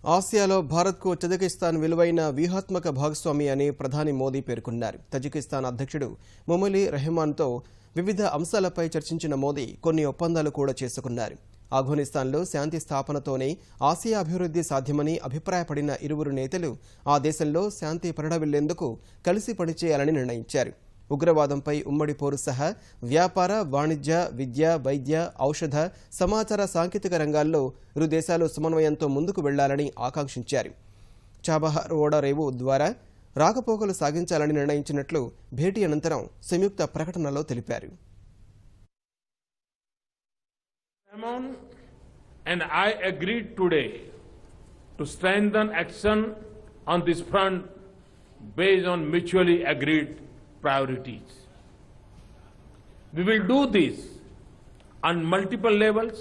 ఆసియాలో భారత్కు తజికిస్తాన్ విలువైన వ్యూహాత్మక భాగస్వామి అని ప్రధాని మోదీ పేర్కొన్నారు. తజికిస్తాన్ అధ్యక్షుడు మొమిలీ రెహమాన్తో వివిధ అంశాలపై చర్చించిన మోదీ కొన్ని ఒప్పందాలు కూడా చేసుకున్నారు. ఆఫ్ఘనిస్తాన్లో శాంతి స్థాపనతోనే ఆసియా అభివృద్ధి సాధ్యమని అభిప్రాయపడిన ఇరువురు నేతలు ఆ దేశంలో శాంతి పరిఢవిల్లేందుకు కలిసి పనిచేయాలని నిర్ణయించారు. ఉగ్రవాదంపై ఉమ్మడి పోరు సహా వ్యాపార, వాణిజ్య, విద్య, వైద్య, ఔషధ, సమాచార సాంకేతిక రంగాల్లో ఇరు దేశాలు సమన్వయంతో ముందుకు వెళ్లాలని ఆకాంక్షించారు. చాబహార్ ఓడరేవు ద్వారా రాకపోకలు సాగించాలని నిర్ణయించినట్లు భేటీ అనంతరం సంయుక్త ప్రకటనలో తెలిపారు. And I agreed today to strengthen action on this front based on mutually agreed priorities. We will do this on multiple levels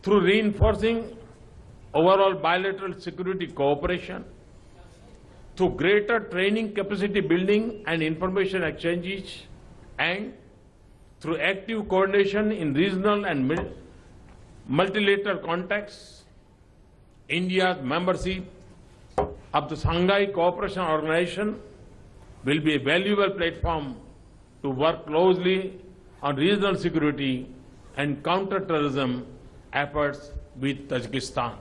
through reinforcing overall bilateral security cooperation, through greater training capacity building and information exchanges, and through active coordination in regional and multilateral contexts. India's membership of the Shanghai Cooperation Organization will be a valuable platform to work closely on regional security and counter-terrorism efforts with Tajikistan.